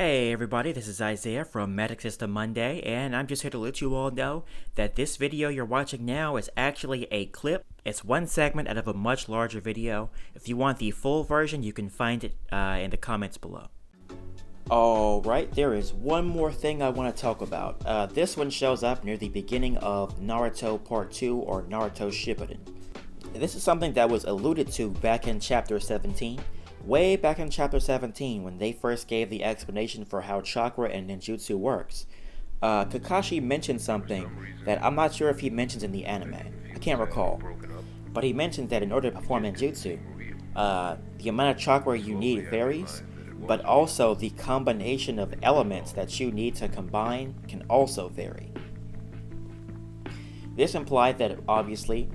Hey everybody, this is Isaiah from Magic System Monday, and I'm just here to let you all know that this video you're watching now is actually a clip. It's one segment out of a much larger video. If you want the full version, you can find it in the comments below. Alright, there is one more thing I want to talk about. This one shows up near the beginning of Naruto Part 2 or Naruto Shippuden. This is something that was alluded to back in Chapter 17. Way back in Chapter 17, when they first gave the explanation for how Chakra and Ninjutsu works, Kakashi mentioned something that I'm not sure if he mentions in the anime. I can't recall. But he mentioned that in order to perform Ninjutsu, the amount of Chakra you need varies, but also the combination of elements that you need to combine can also vary. This implied that obviously,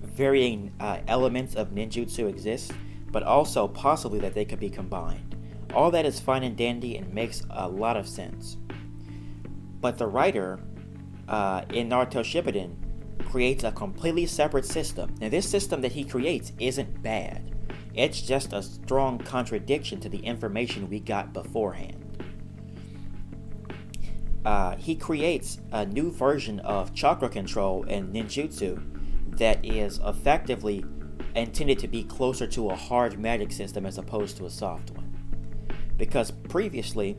varying elements of Ninjutsu exist, but also possibly that they could be combined. All that is fine and dandy and makes a lot of sense. But the writer in Naruto Shippuden creates a completely separate system. Now this system that he creates isn't bad. It's just a strong contradiction to the information we got beforehand. He creates a new version of chakra control in Ninjutsu that is effectively intended to be closer to a hard magic system as opposed to a soft one. Because previously,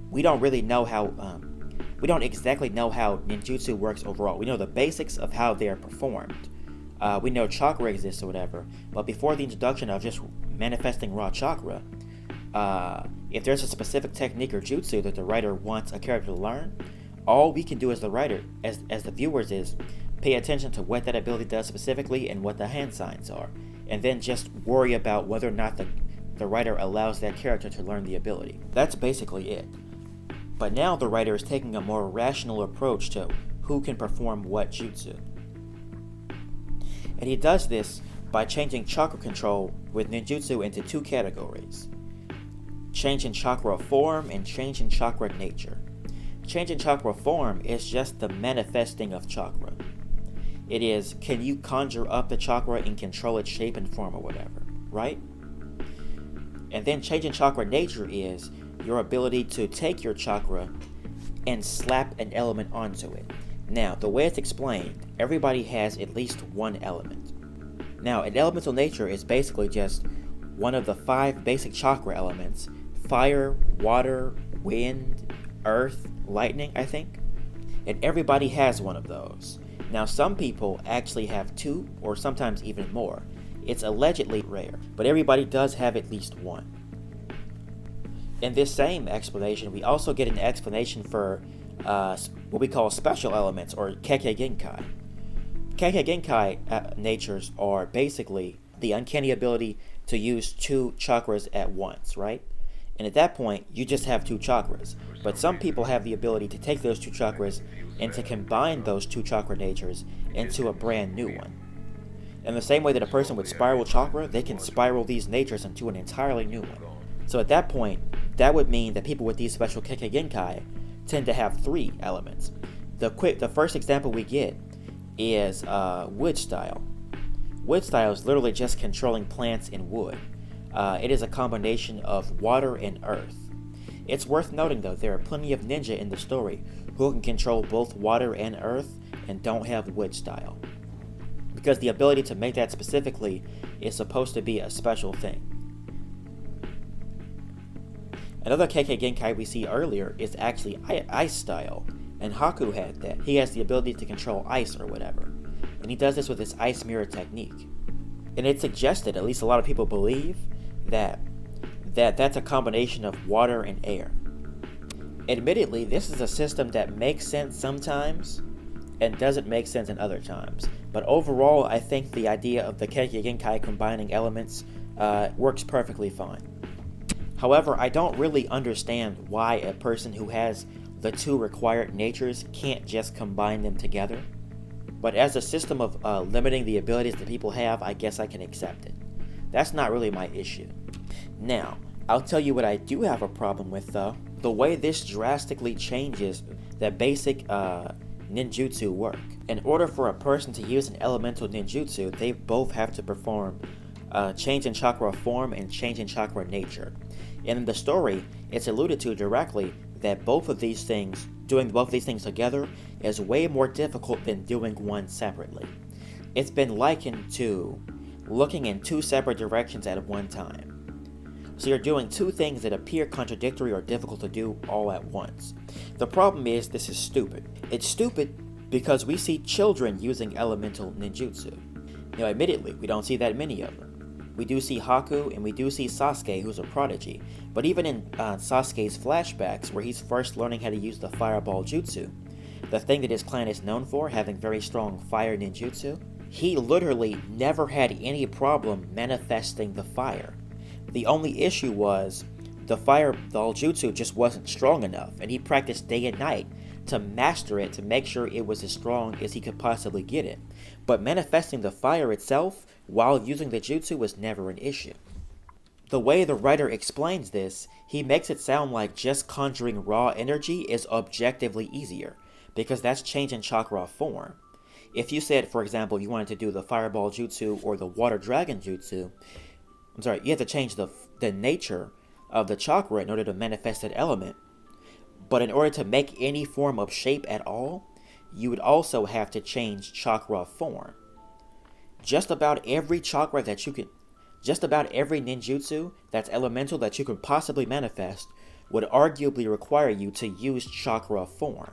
we don't exactly know how ninjutsu works overall. We know the basics of how they are performed. We know chakra exists or whatever, but before the introduction of just manifesting raw chakra, if there's a specific technique or jutsu that the writer wants a character to learn, all we can do as the writer, as the viewers, is pay attention to what that ability does specifically and what the hand signs are, and then just worry about whether or not the writer allows that character to learn the ability. That's basically it. But now the writer is taking a more rational approach to who can perform what jutsu. And he does this by changing chakra control with ninjutsu into two categories: change in chakra form and change in chakra nature. Change in chakra form is just the manifesting of chakra. It is, can you conjure up the chakra and control its shape and form or whatever, right? And then change in chakra nature is your ability to take your chakra and slap an element onto it. Now, the way it's explained, everybody has at least one element. Now, an elemental nature is basically just one of the 5 basic chakra elements: fire, water, wind, earth, lightning, I think. And everybody has one of those. Now, some people actually have 2 or sometimes even more. It's allegedly rare, but everybody does have at least one. In this same explanation, we also get an explanation for what we call special elements, or Kekkei Genkai. Kekkei Genkai natures are basically the uncanny ability to use 2 chakras at once, right? And at that point, you just have 2 chakras. But some people have the ability to take those 2 chakras and to combine those 2 chakra natures into a brand new one. In the same way that a person would spiral chakra, they can spiral these natures into an entirely new one. So at that point, that would mean that people with these special Kekkei Genkai tend to have 3 elements. The first example we get is wood style. Wood style is literally just controlling plants and wood. It is a combination of water and earth. It's worth noting though, there are plenty of ninja in the story who can control both water and earth and don't have wood style, because the ability to make that specifically is supposed to be a special thing. Another Kekkei Genkai we see earlier is actually ice style, and Haku had that. He has the ability to control ice or whatever, and he does this with his ice mirror technique. And it's suggested, at least a lot of people believe, that's a combination of water and air. Admittedly, this is a system that makes sense sometimes and doesn't make sense in other times. But overall, I think the idea of the Kekkei Genkai combining elements works perfectly fine. However, I don't really understand why a person who has the 2 required natures can't just combine them together. But as a system of limiting the abilities that people have, I guess I can accept it. That's not really my issue. Now, I'll tell you what I do have a problem with though. The way this drastically changes the basic ninjutsu work. In order for a person to use an elemental ninjutsu, they both have to perform change in chakra form and change in chakra nature. And in the story, it's alluded to directly that doing both of these things together, is way more difficult than doing one separately. It's been likened to looking in two separate directions at one time. So you're doing two things that appear contradictory or difficult to do all at once. The problem is, this is stupid. It's stupid because we see children using elemental ninjutsu. Now, admittedly, we don't see that many of them. We do see Haku and we do see Sasuke, who's a prodigy. But even in Sasuke's flashbacks, where he's first learning how to use the fireball jutsu, the thing that his clan is known for, having very strong fire ninjutsu, he literally never had any problem manifesting the fire. The only issue was the fireball jutsu just wasn't strong enough, and he practiced day and night to master it, to make sure it was as strong as he could possibly get it. But manifesting the fire itself while using the jutsu was never an issue. The way the writer explains this, he makes it sound like just conjuring raw energy is objectively easier, because that's changing chakra form. If you said, for example, you wanted to do the fireball jutsu or the water dragon jutsu, you have to change the nature of the chakra in order to manifest that element. But in order to make any form of shape at all, you would also have to change chakra form. Just about every ninjutsu that's elemental that you can possibly manifest would arguably require you to use chakra form.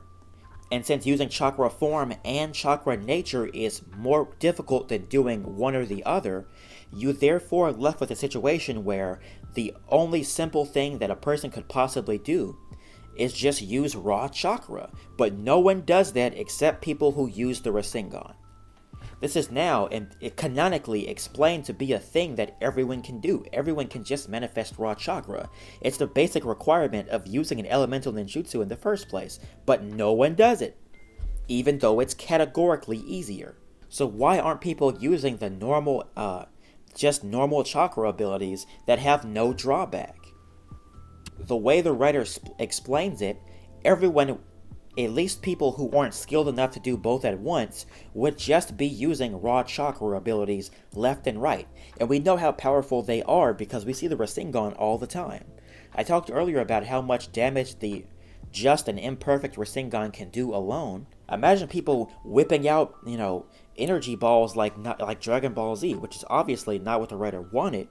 And since using chakra form and chakra nature is more difficult than doing one or the other, you therefore are left with a situation where the only simple thing that a person could possibly do is just use raw chakra, but no one does that except people who use the Rasengan. This is now canonically explained to be a thing that everyone can do. Everyone can just manifest raw chakra. It's the basic requirement of using an elemental ninjutsu in the first place, but no one does it, even though it's categorically easier. So why aren't people using the normal chakra abilities that have no drawback? The way the writer explains it, everyone, at least people who aren't skilled enough to do both at once, would just be using raw chakra abilities left and right. And we know how powerful they are because we see the Rasengan all the time. I talked earlier about how much damage the just an imperfect Rasengan can do alone. Imagine people whipping out, energy balls like Dragon Ball Z, which is obviously not what the writer wanted.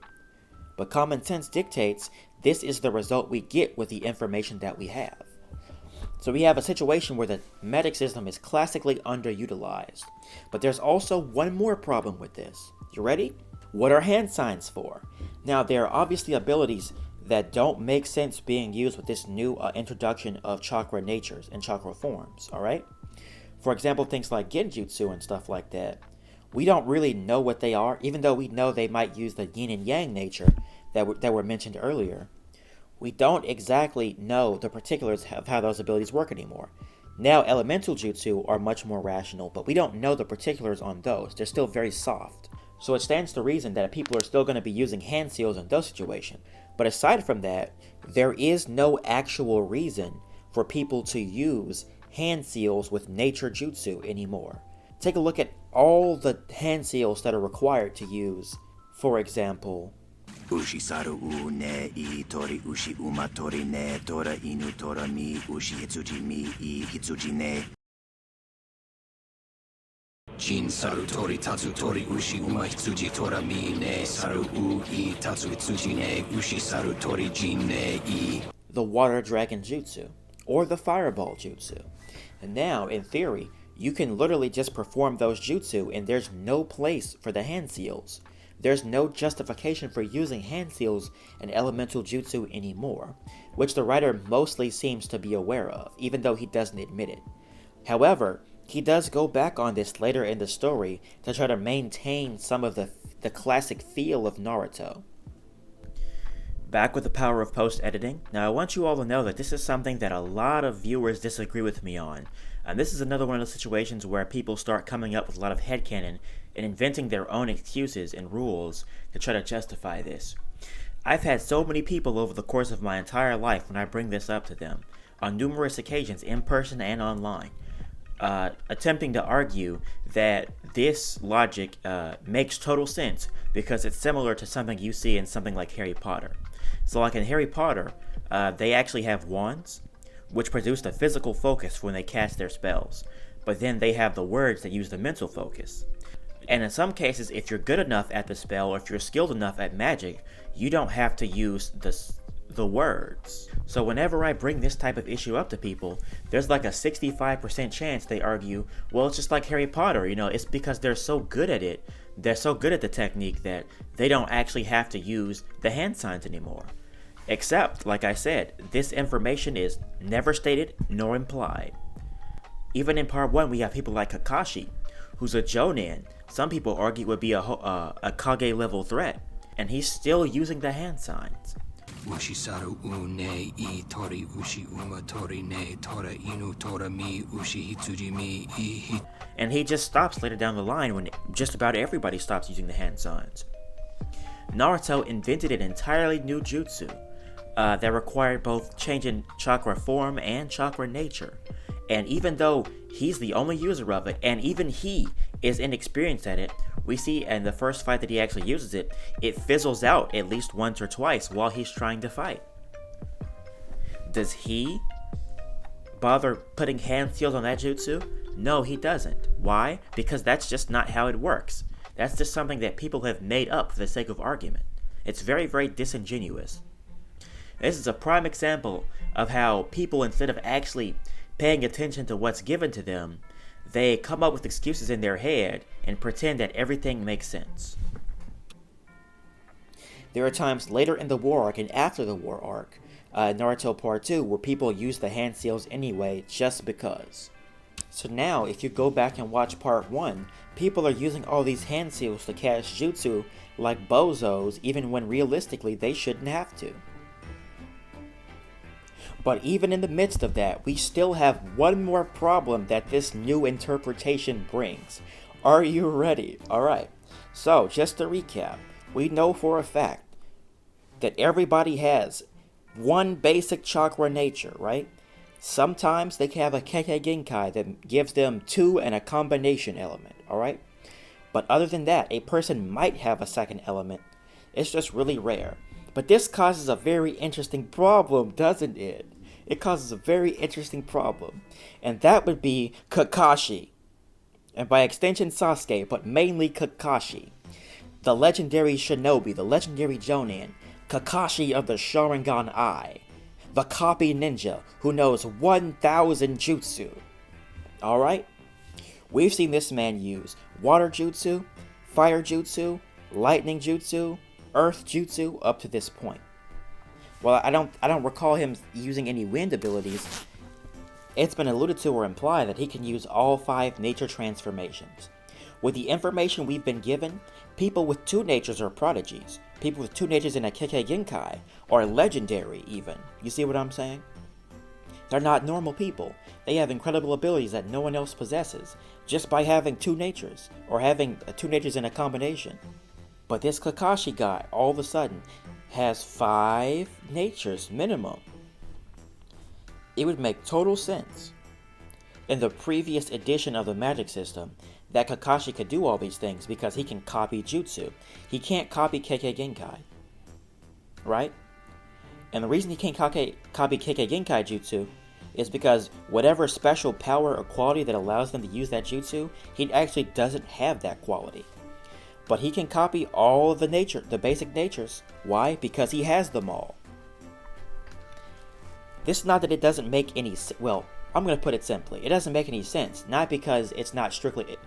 But common sense dictates this is the result we get with the information that we have. So we have a situation where the medic system is classically underutilized. But there's also one more problem with this. You ready? What are hand signs for? Now, there are obviously abilities that don't make sense being used with this new introduction of chakra natures and chakra forms, alright? For example, things like genjutsu and stuff like that. We don't really know what they are, even though we know they might use the yin and yang nature that were mentioned earlier. We don't exactly know the particulars of how those abilities work anymore. Now, elemental jutsu are much more rational, but we don't know the particulars on those. They're still very soft. So it stands to reason that people are still going to be using hand seals in those situations. But aside from that, there is no actual reason for people to use hand seals with nature jutsu anymore. Take a look at all the hand seals that are required to use, for example, Ushisaru u ne I tori ushi uma tori ne tora inu tora mi ushi hitsuji mi I hitsuji ne. Jin saru tori tatsu tori ushi uma hitsuji tora mi ne saru u I tatsu hitsuji ne ushi saru tori jin ne I. The water dragon jutsu, or the fireball jutsu. And now, in theory, you can literally just perform those jutsu and there's no place for the hand seals. There's no justification for using hand seals and elemental jutsu anymore, which the writer mostly seems to be aware of, even though he doesn't admit it. However, he does go back on this later in the story to try to maintain some of the classic feel of Naruto. Back with the power of post-editing. Now I want you all to know that this is something that a lot of viewers disagree with me on. And this is another one of those situations where people start coming up with a lot of headcanon and inventing their own excuses and rules to try to justify this. I've had so many people over the course of my entire life when I bring this up to them, on numerous occasions in person and online, attempting to argue that this logic makes total sense because it's similar to something you see in something like Harry Potter. So like in Harry Potter, they actually have wands, which produce the physical focus when they cast their spells. But then they have the words that use the mental focus. And in some cases, if you're good enough at the spell, or if you're skilled enough at magic, you don't have to use the words. So whenever I bring this type of issue up to people, there's like a 65% chance they argue, well, it's just like Harry Potter, you know, it's because they're so good at it, they're so good at the technique that they don't actually have to use the hand signs anymore. Except, like I said, this information is never stated nor implied. Even in part 1, we have people like Kakashi, who's a Jonin. Some people argue would be a Kage level threat, and he's still using the hand signs. Ushisaru ne I tori ushi uma tori ne tora inu tora mi ushi hitsuji mi I. And he just stops later down the line when just about everybody stops using the hand signs. Naruto invented an entirely new jutsu that required both changing chakra form and chakra nature. And even though he's the only user of it, and even he is inexperienced at it, we see in the first fight that he actually uses it, it fizzles out at least once or twice while he's trying to fight. Does he bother putting hand seals on that jutsu? No, he doesn't. Why? Because that's just not how it works. That's just something that people have made up for the sake of argument. It's very, very disingenuous. This is a prime example of how people, instead of actually paying attention to what's given to them, they come up with excuses in their head and pretend that everything makes sense. There are times later in the war arc and after the war arc, Naruto Part 2, where people use the hand seals anyway just because. So now, if you go back and watch Part 1, people are using all these hand seals to cast jutsu like bozos, even when realistically they shouldn't have to. But even in the midst of that, we still have one more problem that this new interpretation brings. Are you ready? Alright, so just to recap, we know for a fact that everybody has one basic chakra nature, right? Sometimes they can have a Kekkei Genkai that gives them 2 and a combination element, alright? But other than that, a person might have a second element. It's just really rare. But this causes a very interesting problem, doesn't it? It causes a very interesting problem. And that would be Kakashi. And by extension Sasuke, but mainly Kakashi. The legendary shinobi, the legendary Jonin, Kakashi of the Sharingan Eye. The copy ninja who knows 1,000 jutsu. Alright? We've seen this man use water jutsu, fire jutsu, lightning jutsu, earth jutsu up to this point. Well, I don't recall him using any wind abilities. It's been alluded to or implied that he can use all 5 nature transformations. With the information we've been given, people with 2 natures are prodigies. People with 2 natures in a Kekkei Genkai are legendary even. You see what I'm saying? They're not normal people. They have incredible abilities that no one else possesses, just by having 2 natures, or having 2 natures in a combination. But this Kakashi guy, all of a sudden, has 5 natures minimum. It would make total sense in the previous edition of the magic system that Kakashi could do all these things because he can copy jutsu. He can't copy Kekkei Genkai, right? And the reason he can't copy Kekkei Genkai jutsu is because whatever special power or quality that allows them to use that jutsu, he actually doesn't have that quality. But he can copy all the basic natures. Why? Because he has them all. This is not that it doesn't make any sense. Well, I'm going to put it simply. It doesn't make any sense. Not because it's not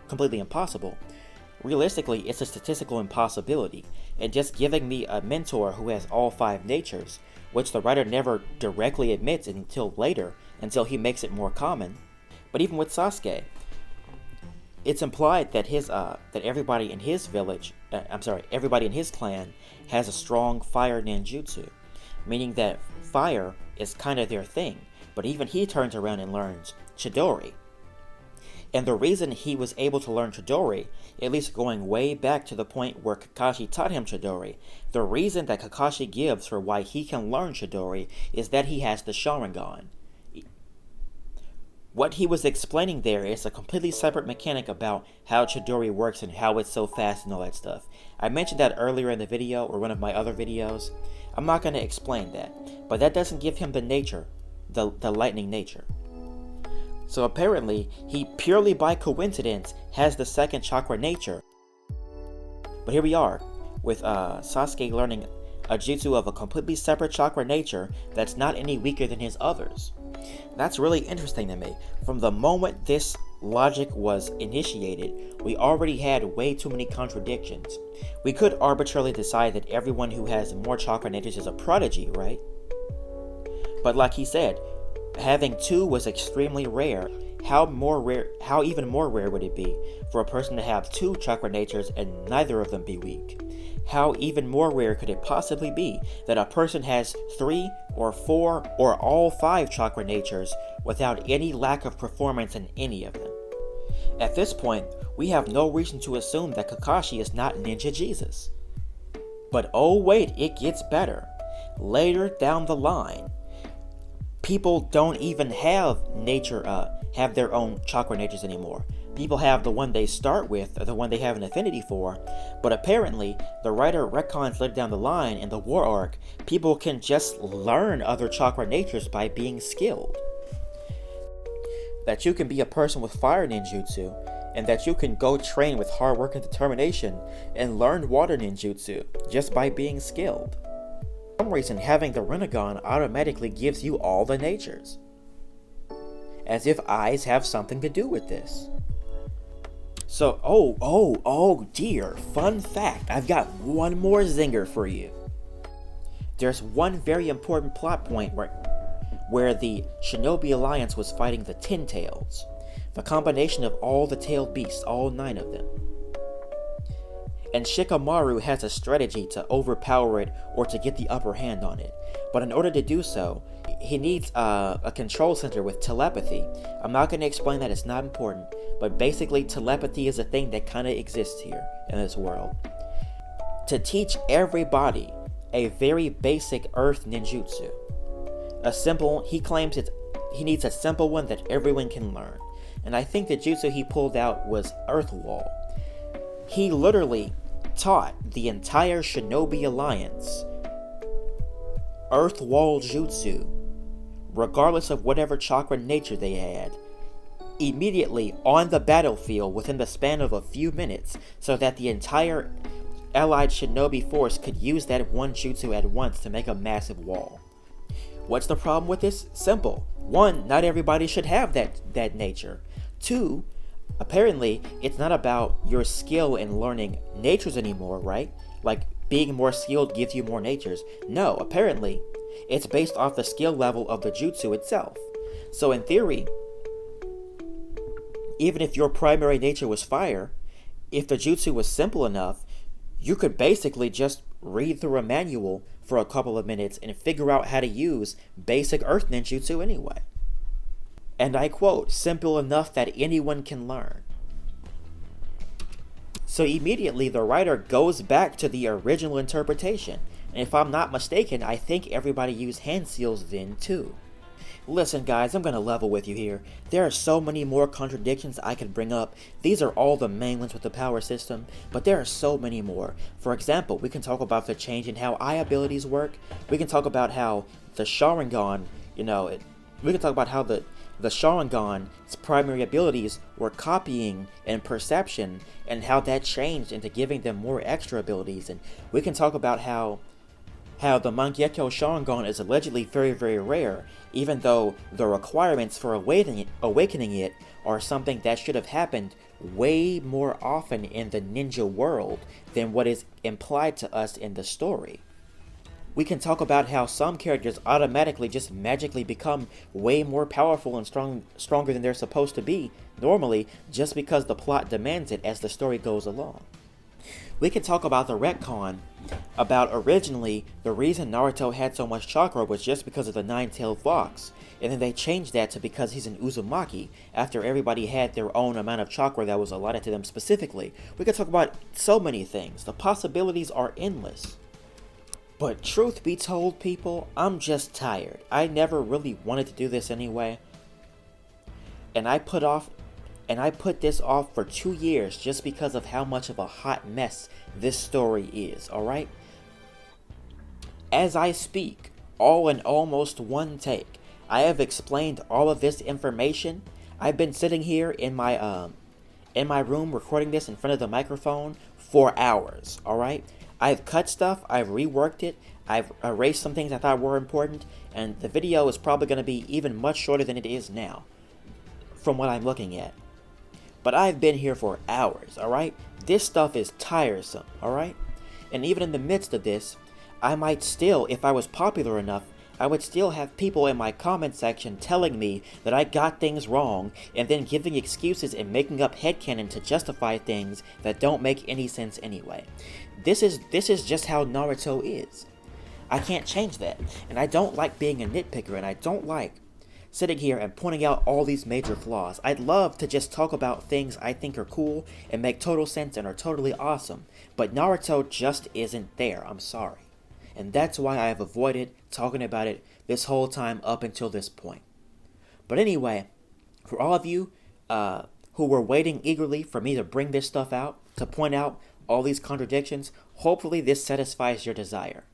completely impossible. Realistically, it's a statistical impossibility. And just giving me a mentor who has all 5 natures, which the writer never directly admits until later, until he makes it more common. But even with Sasuke, it's implied that that everybody in his village, everybody in his clan has a strong fire ninjutsu, meaning that fire is kind of their thing. But even he turns around and learns Chidori. And the reason he was able to learn Chidori, at least going way back to the point where Kakashi taught him Chidori, the reason that Kakashi gives for why he can learn Chidori is that he has the Sharingan. What he was explaining there is a completely separate mechanic about how Chidori works and how it's so fast and all that stuff. I mentioned that earlier in the video, or one of my other videos. I'm not going to explain that, but that doesn't give him the nature, the lightning nature. So apparently, he purely by coincidence has the second chakra nature. But here we are, with Sasuke learning a jutsu of a completely separate chakra nature that's not any weaker than his others. That's really interesting to me. From the moment this logic was initiated, we already had way too many contradictions. We could arbitrarily decide that everyone who has more chakra natures is a prodigy, right? But like he said, having two was extremely rare. How even more rare would it be for a person to have two chakra natures and neither of them be weak? How even more rare could it possibly be that a person has 3 or 4 or all 5 chakra natures without any lack of performance in any of them? At this point, we have no reason to assume that Kakashi is not Ninja Jesus. But oh wait, it gets better. Later down the line, people don't even have their own chakra natures anymore. People have the one they start with, or the one they have an affinity for, but apparently, the writer retcons later down the line in the war arc, people can just learn other chakra natures by being skilled. That you can be a person with fire ninjutsu, and that you can go train with hard work and determination and learn water ninjutsu just by being skilled. For some reason, having the Rinnegan automatically gives you all the natures. As if eyes have something to do with this. So, oh dear, fun fact, I've got one more zinger for you. There's one very important plot point where the Shinobi Alliance was fighting the Ten Tails, the combination of all the tailed beasts, all 9 of them. And Shikamaru has a strategy to overpower it or to get the upper hand on it, but in order to do so, he needs a control center with telepathy. I'm not going to explain that, it's not important, but basically telepathy is a thing that kind of exists here in this world. To teach everybody a very basic earth ninjutsu. He claims he needs a simple one that everyone can learn. And I think the jutsu he pulled out was Earth Wall. He literally taught the entire Shinobi Alliance Earth Wall Jutsu, regardless of whatever chakra nature they had, immediately on the battlefield within the span of a few minutes, so that the entire allied shinobi force could use that one jutsu at once to make a massive wall. What's the problem with this? Simple. 1, not everybody should have that nature. 2, apparently it's not about your skill in learning natures anymore, right? Like being more skilled gives you more natures. No, apparently it's based off the skill level of the jutsu itself. So in theory, even if your primary nature was fire, if the jutsu was simple enough, you could basically just read through a manual for a couple of minutes and figure out how to use basic earth ninjutsu anyway. And I quote, simple enough that anyone can learn. So immediately the writer goes back to the original interpretation, and if I'm not mistaken, I think everybody used hand seals then too. Listen guys, I'm gonna level with you here. There are so many more contradictions I could bring up. These are all the main ones with the power system, but there are so mmany more. For example, we can talk about the change in how eye abilities work. We can talk about how the Sharingan, we can talk about how the Sharingan's primary abilities were copying and perception, and how that changed into giving them more extra abilities. And we can talk about how the Mangekyo Sharingan is allegedly very, very rare, even though the requirements for awakening it are something that should have happened way more often in the ninja world than what is implied to us in the story. We can talk about how some characters automatically just magically become way more powerful and stronger than they're supposed to be normally just because the plot demands it as the story goes along. We can talk about the retcon about originally the reason Naruto had so much chakra was just because of the 9-tailed fox, and then they changed that to because he's an Uzumaki after everybody had their own amount of chakra that was allotted to them specifically. We could talk about so many things. The possibilities are endless. But truth be told, people, I'm just tired. I never really wanted to do this anyway. And I put this off for 2 years just because of how much of a hot mess this story is, alright? As I speak, all in almost one take, I have explained all of this information. I've been sitting here in my room recording this in front of the microphone for hours, alright? I've cut stuff, I've reworked it, I've erased some things I thought were important, and the video is probably going to be even much shorter than it is now, from what I'm looking at. But I've been here for hours, alright? This stuff is tiresome, alright? And even in the midst of this, I might still, if I was popular enough, I would still have people in my comment section telling me that I got things wrong, and then giving excuses and making up headcanon to justify things that don't make any sense anyway. This is just how Naruto is. I can't change that, and I don't like being a nitpicker, and I don't like sitting here and pointing out all these major flaws. I'd love to just talk about things I think are cool and make total sense and are totally awesome, but Naruto just isn't there, I'm sorry. And that's why I have avoided talking about it this whole time up until this point. But anyway, for all of you who were waiting eagerly for me to bring this stuff out, to point out all these contradictions, hopefully this satisfies your desire.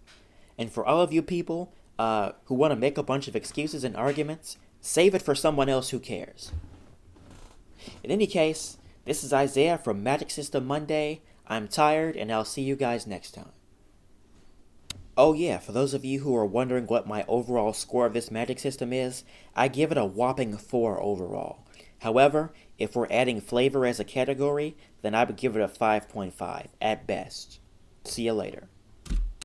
And for all of you people who want to make a bunch of excuses and arguments, save it for someone else who cares. In any case, this is Isaiah from Magic System Monday. I'm tired, and I'll see you guys next time. Oh yeah, for those of you who are wondering what my overall score of this magic system is, I give it a whopping 4 overall. However, if we're adding flavor as a category, then I would give it a 5.5 at best. See you later.